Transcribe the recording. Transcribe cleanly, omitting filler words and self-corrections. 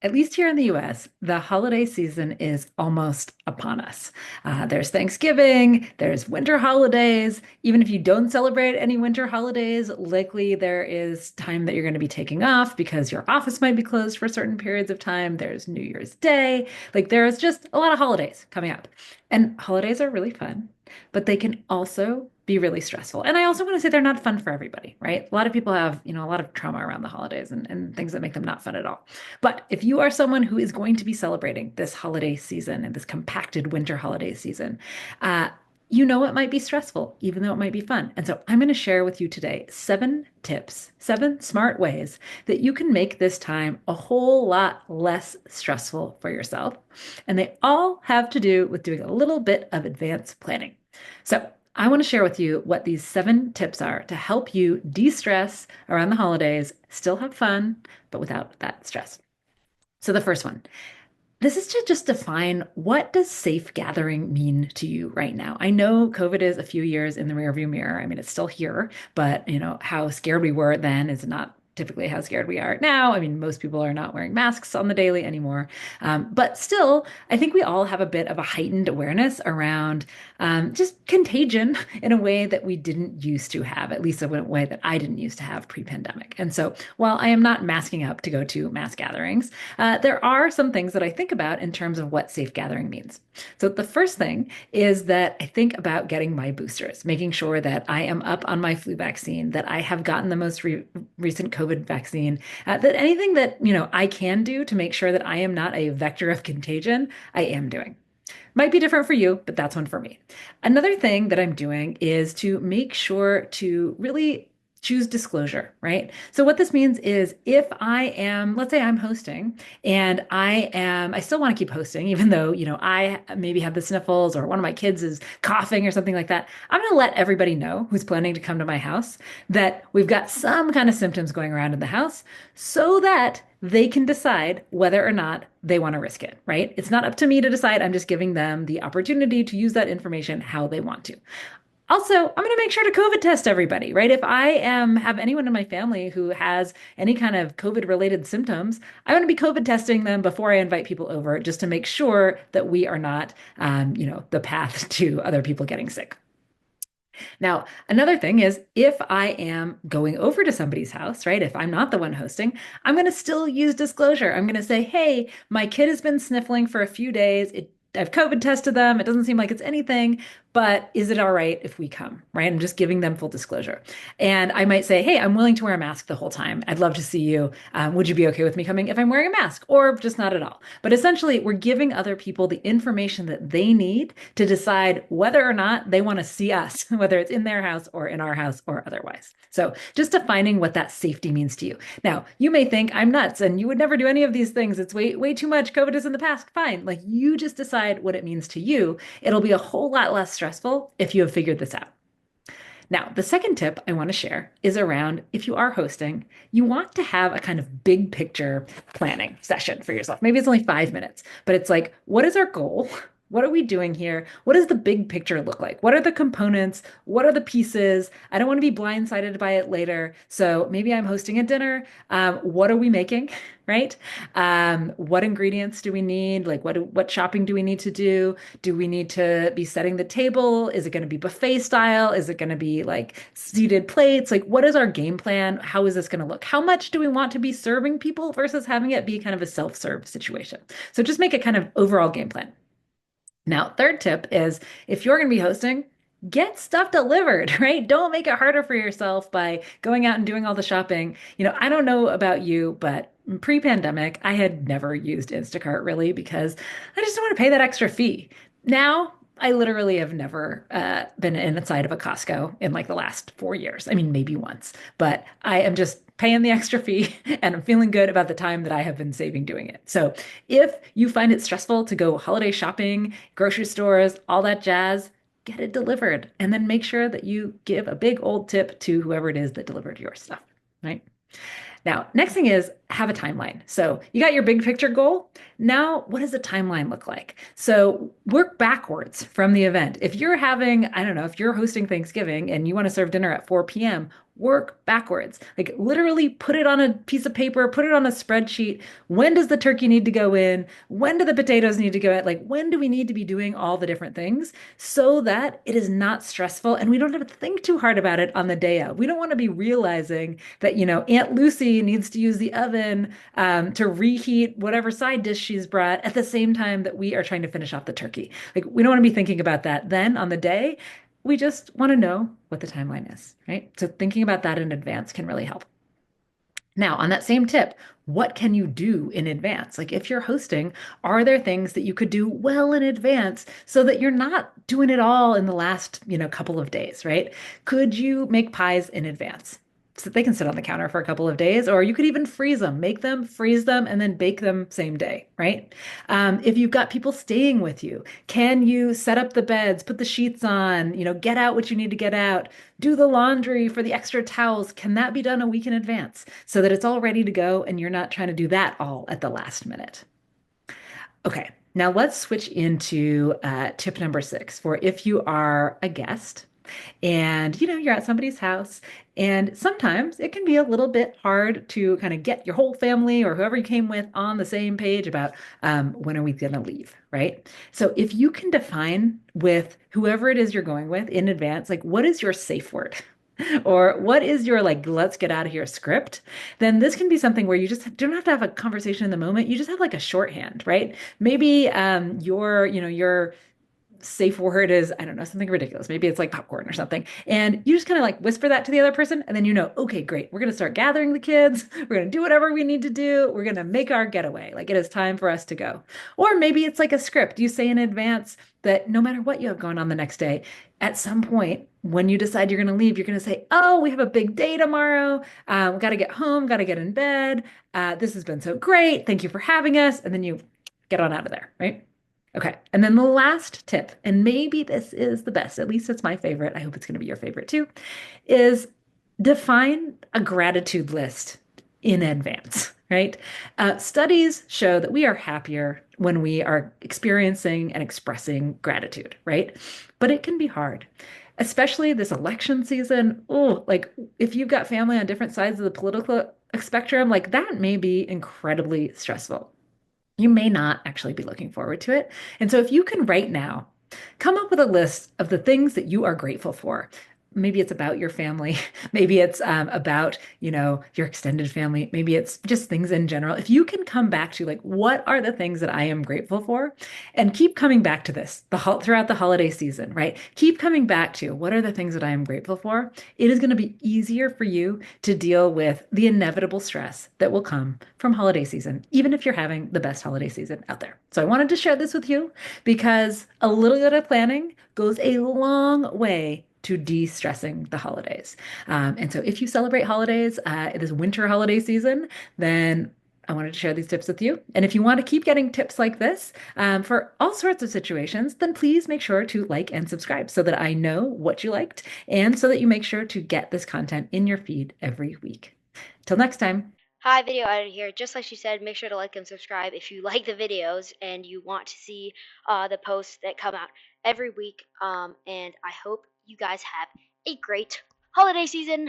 At least here in the US, the holiday season is almost upon us. There's Thanksgiving, there's winter holidays. Even if you don't celebrate any winter holidays, likely there is time that you're going to be taking off because your office might be closed for certain periods of time. There's New Year's Day. Like there's just a lot of holidays coming up. And holidays are really fun, but they can also be really stressful. And I also want to say they're not fun for everybody, right? A lot of people have, a lot of trauma around the holidays and things that make them not fun at all. But if you are someone who is going to be celebrating this holiday season and this compacted winter holiday season, uh, you know it might be stressful, even though it might be fun. And so I'm going to share with you today 7 tips, 7 smart ways that you can make this time a whole lot less stressful for yourself. And they all have to do with doing a little bit of advanced planning. So I want to share with you what these 7 tips are to help you de-stress around the holidays, still have fun, but without that stress. So the first one, this is to just define what does safe gathering mean to you right now? I know COVID is a few years in the rearview mirror. I mean, it's still here, but how scared we were then is not typically how scared we are now. I mean, most people are not wearing masks on the daily anymore. But still, I think we all have a bit of a heightened awareness around just contagion in a way that we didn't used to have, at least in a way that I didn't used to have pre-pandemic. And so while I am not masking up to go to mass gatherings, there are some things that I think about in terms of what safe gathering means. So the first thing is that I think about getting my boosters, making sure that I am up on my flu vaccine, that I have gotten the most recent COVID vaccine, that anything that, I can do to make sure that I am not a vector of contagion, I am doing. Might be different for you, but that's one for me. Another thing that I'm doing is to make sure to really choose disclosure, right? So what this means is if I am, let's say I'm hosting and I still want to keep hosting, even though, I maybe have the sniffles or one of my kids is coughing or something like that. I'm going to let everybody know who's planning to come to my house that we've got some kind of symptoms going around in the house so that they can decide whether or not they want to risk it, right? It's not up to me to decide. I'm just giving them the opportunity to use that information how they want to. Also, I'm going to make sure to COVID test everybody, right? If I have anyone in my family who has any kind of COVID related symptoms, I want to be COVID testing them before I invite people over just to make sure that we are not, the path to other people getting sick. Now, another thing is if I am going over to somebody's house, right? If I'm not the one hosting, I'm going to still use disclosure. I'm going to say, hey, my kid has been sniffling for a few days. I've COVID tested them. It doesn't seem like it's anything, but is it all right if we come, right? I'm just giving them full disclosure. And I might say, hey, I'm willing to wear a mask the whole time. I'd love to see you. Would you be okay with me coming if I'm wearing a mask or just not at all? But essentially, we're giving other people the information that they need to decide whether or not they want to see us, whether it's in their house or in our house or otherwise. So just defining what that safety means to you. Now, you may think I'm nuts and you would never do any of these things. It's way too much. COVID is in the past. Fine. Like you just decide what it means to you. It'll be a whole lot less stressful if you have figured this out. Now, the second tip I want to share is around if you are hosting, you want to have a kind of big picture planning session for yourself. Maybe it's only 5 minutes, but it's like, what is our goal? What are we doing here? What does the big picture look like? What are the components? What are the pieces? I don't want to be blindsided by it later. So maybe I'm hosting a dinner. What are we making? Right? What ingredients do we need? Like what shopping do we need to do? Do we need to be setting the table? Is it going to be buffet style? Is it going to be like seated plates? Like what is our game plan? How is this going to look? How much do we want to be serving people versus having it be kind of a self-serve situation? So just make a kind of overall game plan. Now, third tip is if you're going to be hosting, get stuff delivered, right? Don't make it harder for yourself by going out and doing all the shopping. I don't know about you, but pre-pandemic, I had never used Instacart really because I just don't want to pay that extra fee. Now, I literally have never been inside of a Costco in like the last 4 years. I mean, maybe once, but I am just paying the extra fee and I'm feeling good about the time that I have been saving doing it. So if you find it stressful to go holiday shopping, grocery stores, all that jazz, get it delivered and then make sure that you give a big old tip to whoever it is that delivered your stuff, right? Now, next thing is have a timeline. So you got your big picture goal. Now, what does the timeline look like? So work backwards from the event. If you're having, I don't know, if you're hosting Thanksgiving and you want to serve dinner at 4 p.m., work backwards. Like literally put it on a piece of paper, put it on a spreadsheet. When does the turkey need to go in? When do the potatoes need to go in? Like when do we need to be doing all the different things so that it is not stressful and we don't have to think too hard about it on the day of. We don't want to be realizing that, Aunt Lucy needs to use the oven to reheat whatever side dish she's brought at the same time that we are trying to finish off the turkey. Like we don't want to be thinking about that then on the day. We just want to know what the timeline is, right? So thinking about that in advance can really help. Now, on that same tip, what can you do in advance? Like if you're hosting, are there things that you could do well in advance so that you're not doing it all in the last, couple of days, right? Could you make pies in advance? So they can sit on the counter for a couple of days, or you could even freeze them, make them, freeze them, and then bake them same day, right? If you've got people staying with you, can you set up the beds, put the sheets on, get out what you need to get out, do the laundry for the extra towels? Can that be done a week in advance so that it's all ready to go and you're not trying to do that all at the last minute? Okay, now let's switch into tip number 6 for if you are a guest and you're at somebody's house and sometimes it can be a little bit hard to kind of get your whole family or whoever you came with on the same page about when are we going to leave, right? So if you can define with whoever it is you're going with in advance, like what is your safe word? Or what is your like, let's get out of here script? Then this can be something where you just don't have to have a conversation in the moment. You just have like a shorthand, right? Maybe your safe word is, I don't know, something ridiculous. Maybe it's like popcorn or something. And you just kind of like whisper that to the other person. And then okay, great. We're going to start gathering the kids. We're going to do whatever we need to do. We're going to make our getaway. Like it is time for us to go. Or maybe it's like a script. You say in advance that no matter what you have going on the next day, at some point, when you decide you're going to leave, you're going to say, oh, we have a big day tomorrow. We got to get home, got to get in bed. This has been so great. Thank you for having us. And then you get on out of there, right? Okay. And then the last tip, and maybe this is the best, at least it's my favorite. I hope it's going to be your favorite too, is define a gratitude list in advance, right? Studies show that we are happier when we are experiencing and expressing gratitude, right? But it can be hard, especially this election season. Oh, like if you've got family on different sides of the political spectrum, like that may be incredibly stressful. You may not actually be looking forward to it. And so if you can right now come up with a list of the things that you are grateful for. Maybe it's about your family. Maybe it's about, your extended family. Maybe it's just things in general. If you can come back to like, what are the things that I am grateful for? And keep coming back to this throughout the holiday season, right? Keep coming back to what are the things that I am grateful for? It is going to be easier for you to deal with the inevitable stress that will come from holiday season, even if you're having the best holiday season out there. So I wanted to share this with you because a little bit of planning goes a long way to de-stressing the holidays. And so if you celebrate holidays, this winter holiday season, then I wanted to share these tips with you. And if you want to keep getting tips like this for all sorts of situations, then please make sure to like and subscribe so that I know what you liked and so that you make sure to get this content in your feed every week. Till next time. Hi, video editor here. Just like she said, make sure to like and subscribe if you like the videos and you want to see the posts that come out every week. And I hope you guys have a great holiday season.